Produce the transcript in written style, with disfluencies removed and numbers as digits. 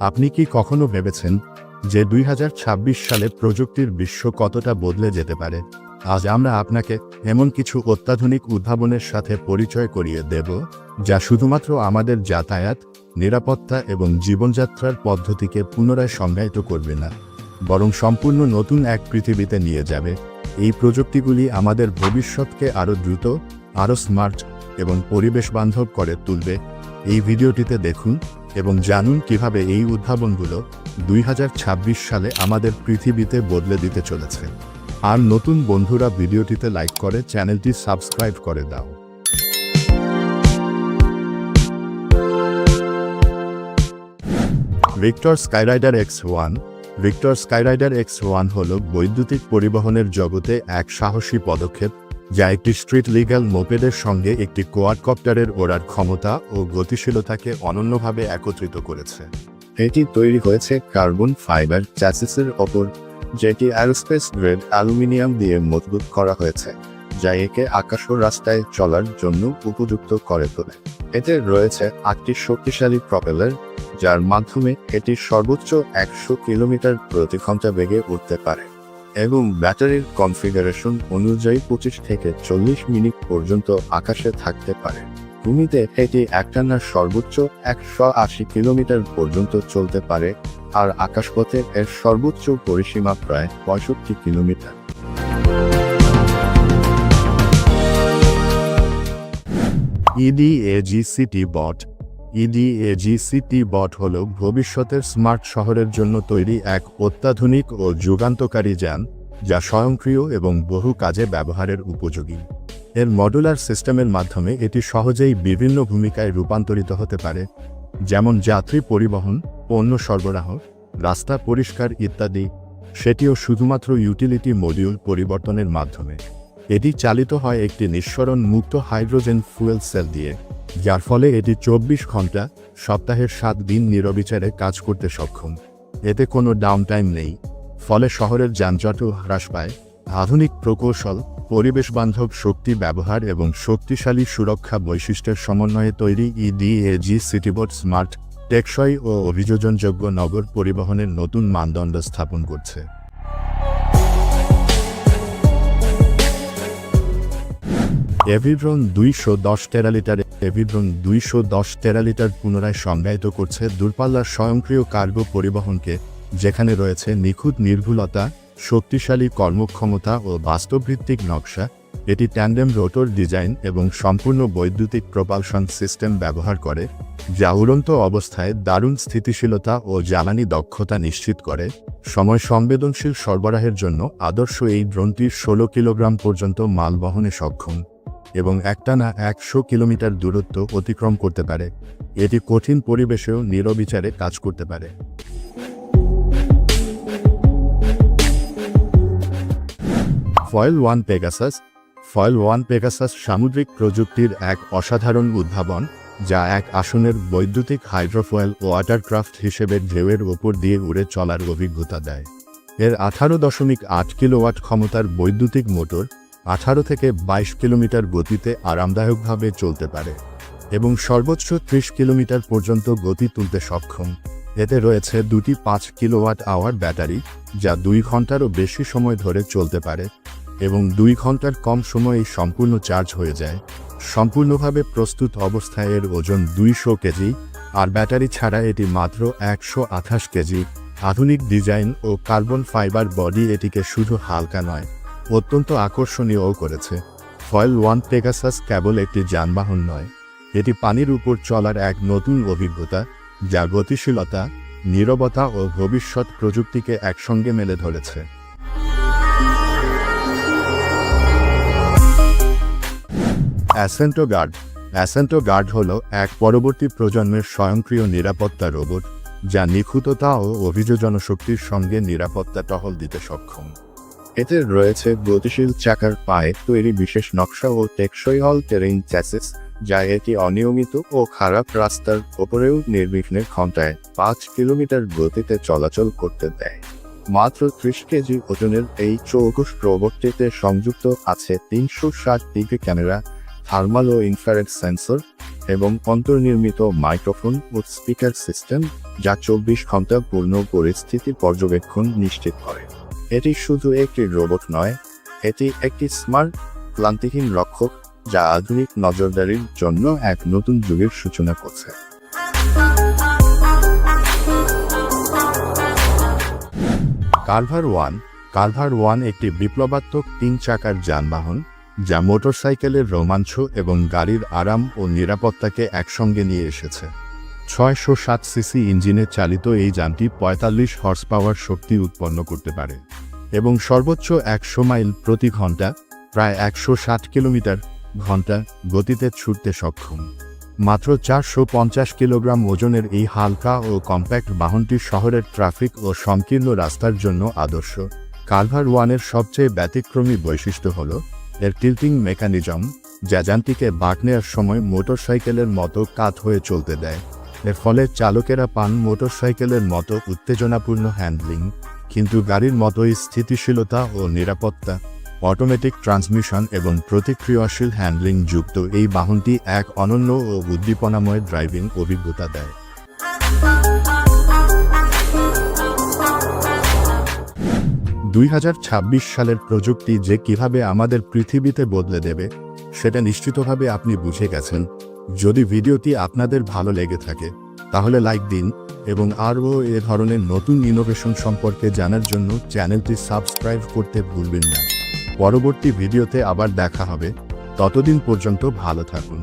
আপনি কি কখনো ভেবেছেন যে 2026 সালে প্রযুক্তির বিশ্ব কতটা বদলে যেতে পারে? আজ আমরা আপনাকে এমন কিছু অত্যাধুনিক উদ্ভাবনের সাথে পরিচয় করিয়ে দেব যা শুধুমাত্র আমাদের যাতায়াত, নিরাপত্তা এবং জীবনযাত্রার পদ্ধতিকে পুনরায় সংজ্ঞায়িত করবে না, বরং সম্পূর্ণ নতুন এক পৃথিবীতে নিয়ে যাবে। এই প্রযুক্তিগুলি আমাদের ভবিষ্যৎকে আরও দ্রুত, আরও স্মার্ট এবং পরিবেশ বান্ধব করে তুলবে। এই ভিডিওটিতে দেখুন এবং জানুন কিভাবে এই উদ্ভাবনগুলো 2026 সালে আমাদের পৃথিবীতে বদলে দিতে চলেছে। আর নতুন বন্ধুরা ভিডিওটিতে লাইক করে চ্যানেলটি সাবস্ক্রাইব করে দাও। Victor স্কাইরাইডার X1। ভিক্টর স্কাইরাইডার X1 হল বৈদ্যুতিক পরিবহনের জগতে এক সাহসী পদক্ষেপ, যা একটি স্ট্রিট লিগ্যাল মোপেডের সঙ্গে একটি কোয়াডকপ্টারের ওড়ার ক্ষমতা ও গতিশীলতাকে অনন্যভাবে একত্রিত করেছে। এটি তৈরি হয়েছে কার্বন ফাইবার চ্যাসিসের ওপর, যেটি অ্যারোস্পেস গ্রেড অ্যালুমিনিয়াম দিয়ে মজবুত করা হয়েছে, যা একে আকাশ ও রাস্তায় চলার জন্য উপযুক্ত করে তোলে। এতে রয়েছে 8টি শক্তিশালী প্রপেলার, যার মাধ্যমে এটি সর্বোচ্চ 100 কিলোমিটার প্রতি ঘন্টা বেগে উঠতে পারে এবং ব্যাটারির কনফিগারেশন অনুযায়ী 25 থেকে 40 মিনিট পর্যন্ত আকাশে থাকতে পারে। ভূমিতে এটি একটানা সর্বোচ্চ 180 কিলোমিটার পর্যন্ত চলতে পারে, আর আকাশপথে এর সর্বোচ্চ পরিসীমা প্রায় 65 কিলোমিটার। EDAGCT বট। EDAGCT বট হল ভবিষ্যতের স্মার্ট শহরের জন্য তৈরি এক অত্যাধুনিক ও যুগান্তকারী যান, যা স্বয়ংক্রিয় এবং বহু কাজে ব্যবহারের উপযোগী। এর মডুলার সিস্টেমের মাধ্যমে এটি সহজেই বিভিন্ন ভূমিকায় রূপান্তরিত হতে পারে, যেমন যাত্রী পরিবহন, পণ্য সরবরাহ, রাস্তা পরিষ্কার ইত্যাদি, সেটিও শুধুমাত্র ইউটিলিটি মডিউল পরিবর্তনের মাধ্যমে। এটি চালিত হয় একটি নিঃসরণ মুক্ত হাইড্রোজেন ফুয়েল সেল দিয়ে, যার ফলে এটি 24 ঘন্টা, সপ্তাহের 7 দিন নিরবিচারে কাজ করতে সক্ষম। এতে কোনো ডাউনটাইম নেই, ফলে শহরের যানজটও হ্রাস পায়। আধুনিক প্রকৌশল, পরিবেশবান্ধব শক্তি ব্যবহার এবং শক্তিশালী সুরক্ষা বৈশিষ্ট্যের সমন্বয়ে তৈরি EDAGCT বট স্মার্ট, টেকসই ও অভিযোজনযোগ্য নগর পরিবহনের নতুন মানদণ্ড স্থাপন করছে। এভিড্রন 210 টেরালিটার। এভিড্রন 210 টেরালিটার পুনরায় সংজ্ঞায়িত করছে দূরপাল্লার স্বয়ংক্রিয় কার্গো পরিবহনকে, যেখানে রয়েছে নিখুঁত নির্ভুলতা, শক্তিশালী কর্মক্ষমতা ও বাস্তবভিত্তিক নকশা। এটি ট্যান্ডেম রোটর ডিজাইন এবং সম্পূর্ণ বৈদ্যুতিক প্রপালশন সিস্টেম ব্যবহার করে, যা উড়ন্ত অবস্থায় দারুণ স্থিতিশীলতা ও জ্বালানি দক্ষতা নিশ্চিত করে। সময় সংবেদনশীল সরবরাহের জন্য আদর্শ এই ড্রোনটি 16 কিলোগ্রাম পর্যন্ত মাল বহনে সক্ষম এবং একটানা 100 কিলোমিটার দূরত্ব অতিক্রম করতে পারে। এটি কঠিন পরিবেশেও নিরবিচারে কাজ করতে পারে। Foil one Pegasus. Foil one Pegasus সামুদ্রিক প্রযুক্তির এক অসাধারণ উদ্ভাবন, যা এক আসনের বৈদ্যুতিক হাইড্রোফয়েল ওয়াটারক্রাফট হিসেবে ঢেউয়ের ওপর দিয়ে উড়ে চলার অভিজ্ঞতা দেয়। এর 18.8 কিলোওয়াট ক্ষমতার বৈদ্যুতিক মোটর 18 থেকে 22 কিলোমিটার গতিতে আরামদায়কভাবে চলতে পারে এবং সর্বোচ্চ 30 কিলোমিটার পর্যন্ত গতি তুলতে সক্ষম। এতে রয়েছে দুটি 5 কিলোওয়াট আওয়ার ব্যাটারি, যা 2 ঘন্টারও বেশি সময় ধরে চলতে পারে এবং 2 ঘন্টার কম সময়েই সম্পূর্ণ চার্জ হয়ে যায়। সম্পূর্ণভাবে প্রস্তুত অবস্থায় এর ওজন 200 কেজি, আর ব্যাটারি ছাড়া এটি মাত্র 128 কেজি। আধুনিক ডিজাইন ও কার্বন ফাইবার বডি এটিকে শুধু হালকা নয়, অত্যন্ত আকর্ষণীয়ও করেছে। ফয়েল ওয়ান পেগাসাস কেবল একটি যানবাহন নয়, এটি পানির উপর চলার এক নতুন অভিজ্ঞতা, যা গতিশীলতা, নীরবতা ও ভবিষ্যৎ প্রযুক্তিকে একসঙ্গে মেলে ধরেছে। অ্যাসেন্টো গার্ড। অ্যাসেন্টো গার্ড হল এক পরবর্তী প্রজন্মের স্বয়ংক্রিয় নিরাপত্তা রোবট, যা নিখুঁততা ও অভিযোজন শক্তির সঙ্গে নিরাপত্তা টহল দিতে সক্ষম। এতে রয়েছে গতিশীল চাকার পায়ে তৈরি বিশেষ নকশা ও টেকসই অল টেরেইন চ্যাসিস, যা এটি অনিয়মিত ও খারাপ রাস্তার ওপরেও নির্বিঘ্নে ঘন্টায় 5 কিলোমিটার গতিতে চলাচল করতে দেয়। মাত্র 30 কেজি ওজনের এই চৌকস রোবটটিতে সংযুক্ত আছে 360 ডিগ্রি ক্যামেরা, থার্মাল ও ইনফ্রারেড সেন্সর, এবং অন্তর্নির্মিত মাইক্রোফোন ও স্পিকার সিস্টেম, যা 24 ঘন্টা পূর্ণ পরিস্থিতি পর্যবেক্ষণ নিশ্চিত করে। এটি শুধু একটি রোবট নয়, এটি একটি স্মার্ট, ক্লান্তিহীন রক্ষক যা আধুনিক নজরদারির জন্য এক নতুন যুগের সূচনা করছে। কার্ভার ওয়ান একটি বিপ্লবাত্মক 3 চাকার যানবাহন যা মোটরসাইকেলের রোমাঞ্চ এবং গাড়ির আরাম ও নিরাপত্তাকে একসঙ্গে নিয়ে এসেছে। 607 সিসি ইঞ্জিনে চালিত এই যানটি 45 হর্স পাওয়ার শক্তি উৎপন্ন করতে পারে এবং সর্বোচ্চ 100 মাইল প্রতি ঘন্টা, প্রায় 160 কিলোমিটার ঘন্টা গতিতে ছুটতে সক্ষম। মাত্র 450 কিলোগ্রাম ওজনের এই হালকা ও কম্প্যাক্ট বাহনটি শহরের ট্রাফিক ও সংকীর্ণ রাস্তার জন্য আদর্শ। কার্ভার ওয়ানের সবচেয়ে ব্যতিক্রমী বৈশিষ্ট্য হল এর টিল্টিং মেকানিজম, যা যানটিকে বাঁক নেওয়ার সময় মোটরসাইকেলের মতো কাত হয়ে চলতে দেয়। এর ফলে চালকেরা পান মোটরসাইকেলের মতো উত্তেজনাপূর্ণ হ্যান্ডলিং, কিন্তু গাড়ির মতোই স্থিতিশীলতা ও নিরাপত্তা। অটোমেটিক ট্রান্সমিশন এবং প্রতিক্রিয়াশীল হ্যান্ডলিং যুক্ত এই বাহনটি এক অনন্য ও উদ্দীপনাময় ড্রাইভিং অভিজ্ঞতা দেয়। 2026 সালের প্রযুক্তি যে কিভাবে আমাদের পৃথিবীতে বদলে দেবে, সেটা নিশ্চিতভাবে আপনি বুঝে গেছেন। যদি ভিডিওটি আপনাদের ভালো লেগে থাকে তাহলে লাইক দিন এবং আরও এ ধরনের নতুন ইনোভেশন সম্পর্কে জানার জন্য চ্যানেলটি সাবস্ক্রাইব করতে ভুলবেন না। পরবর্তী ভিডিওতে আবার দেখা হবে, ততদিন পর্যন্ত ভালো থাকুন।